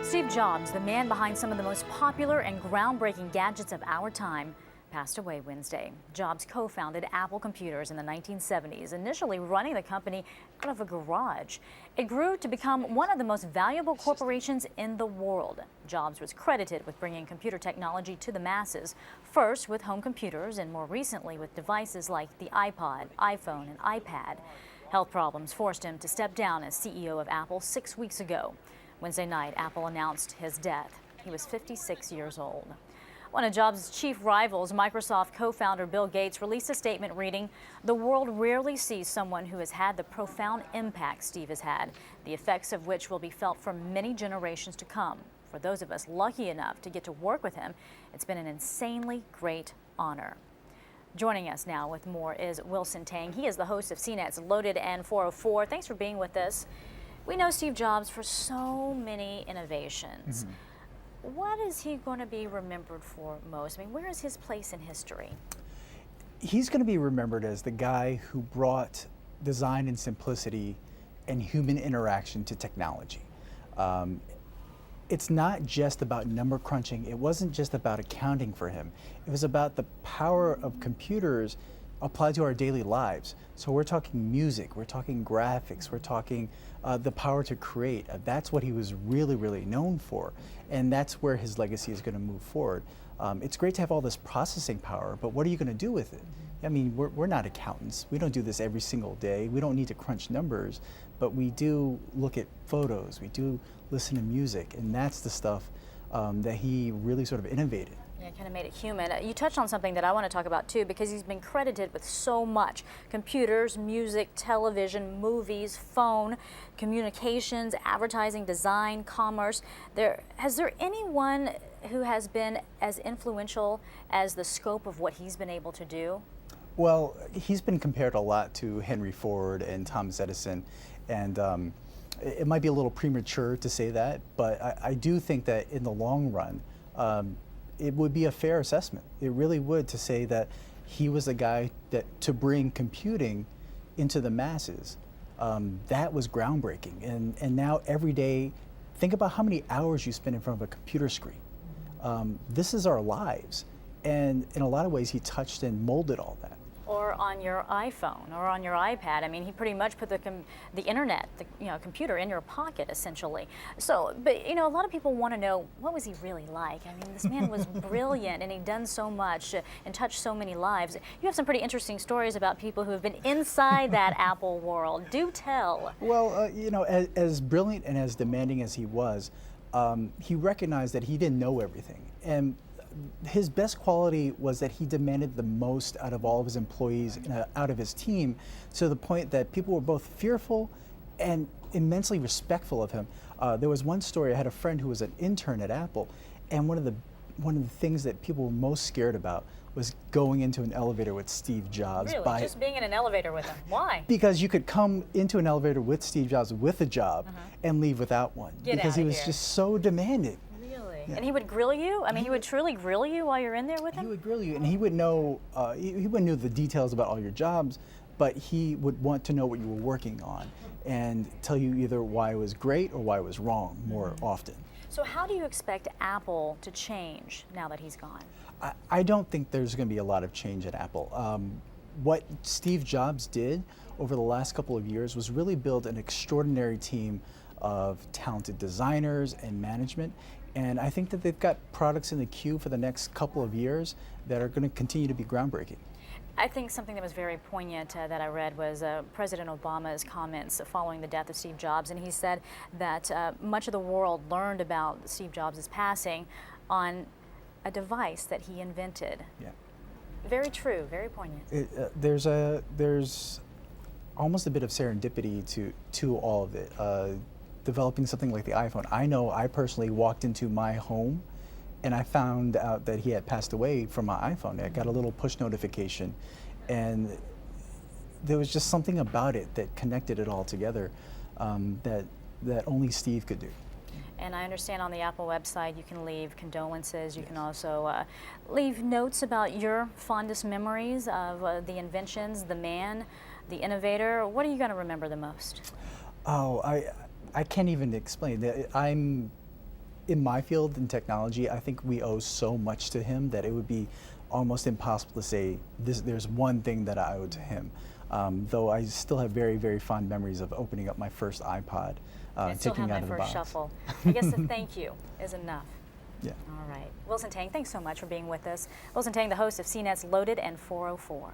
Steve Jobs, the man behind some of the most popular and groundbreaking gadgets of our time, passed away Wednesday. Jobs co-founded Apple Computers in the 1970s, initially running the company out of a garage. It grew to become one of the most valuable corporations in the world. Jobs was credited with bringing computer technology to the masses, first with home computers and more recently with devices like the iPod, iPhone, and iPad. Health problems forced him to step down as CEO of Apple 6 weeks ago. Wednesday night, Apple announced his death. He was 56 years old. One of Jobs' chief rivals, Microsoft co-founder Bill Gates, released a statement reading, "The world rarely sees someone who has had the profound impact Steve has had, the effects of which will be felt for many generations to come. For those of us lucky enough to get to work with him, it's been an insanely great honor." Joining us now with more is Wilson Tang. He is the host of CNET's Loaded and 404. Thanks for being with us. We know Steve Jobs for so many innovations. What is he going to be remembered for most? I mean, where is his place in history? He's going to be remembered as the guy who brought design and simplicity and human interaction to technology. It's not just about number crunching. It wasn't just about accounting for him. It was about the power of computers applied to our daily lives. So we're talking music, we're talking graphics, we're talking the power to create. That's what he was really, really known for. And that's where his legacy is going to move forward. It's great to have all this processing power, but what are you going to do with it? I mean, we're not accountants. We don't do this every single day. We don't need to crunch numbers, but we do look at photos, we do listen to music, and that's the stuff that he really sort of innovated. Yeah, kind of made it human. You touched on something that I want to talk about too, because he's been credited with so much. Computers, music, television, movies, phone, communications, advertising, design, commerce. Has there anyone who has been as influential as the scope of what he's been able to do? Well, he's been compared a lot to Henry Ford and Thomas Edison, and it might be a little premature to say that, but I do think that in the long run, it would be a fair assessment. It really would, to say that he was the guy that to bring computing into the masses. That was groundbreaking. And now every day, think about how many hours you spend in front of a computer screen. This is our lives. And in a lot of ways, he touched and molded all that. Or on your iPhone or on your iPad. I mean, he pretty much put the internet, the computer in your pocket, essentially. So, but a lot of people want to know, what was he really like? I mean, this man was brilliant, and he'd done so much and touched so many lives. You have some pretty interesting stories about people who have been inside that Apple world. Do tell. Well, as brilliant and as demanding as he was, he recognized that he didn't know everything. And his best quality was that he demanded the most out of all of his employees and out of his team, to the point that people were both fearful and immensely respectful of him. There was one story. I had a friend who was an intern at Apple, and one of the things that people were most scared about was going into an elevator with Steve Jobs. Really? Just being in an elevator with him? Why? Because you could come into an elevator with Steve Jobs with a job and leave without one. Because he was just so demanding. Yeah. And he would grill you? I mean, he would truly grill you while you're in there with him? He would grill you, and he would know, he wouldn't know the details about all your jobs, but he would want to know what you were working on and tell you either why it was great or why it was wrong more often. So how do you expect Apple to change now that he's gone? I don't think there's going to be a lot of change at Apple. What Steve Jobs did over the last couple of years was really build an extraordinary team of talented designers and management. And I think that they've got products in the queue for the next couple of years that are going to continue to be groundbreaking. I think something that was very poignant that I read was President Obama's comments following the death of Steve Jobs. And he said that much of the world learned about Steve Jobs' passing on a device that he invented. Yeah. Very true, very poignant. There's almost a bit of serendipity to all of it. Developing something like the iPhone. I know I personally walked into my home and I found out that he had passed away from my iPhone. I got a little push notification, and there was just something about it that connected it all together that only Steve could do. And I understand on the Apple website you can leave condolences. You can also leave notes about your fondest memories of the inventions, the man, the innovator. What are you going to remember the most? Oh, I can't even explain. in my field in technology, I think we owe so much to him that it would be almost impossible to say there's one thing that I owe to him. Though I still have very, very fond memories of opening up my first iPod, I still taking have out my of the first box. shuffle. I guess the thank you is enough. Yeah. All right. Wilson Tang, thanks so much for being with us. Wilson Tang, the host of CNET's Loaded and 404.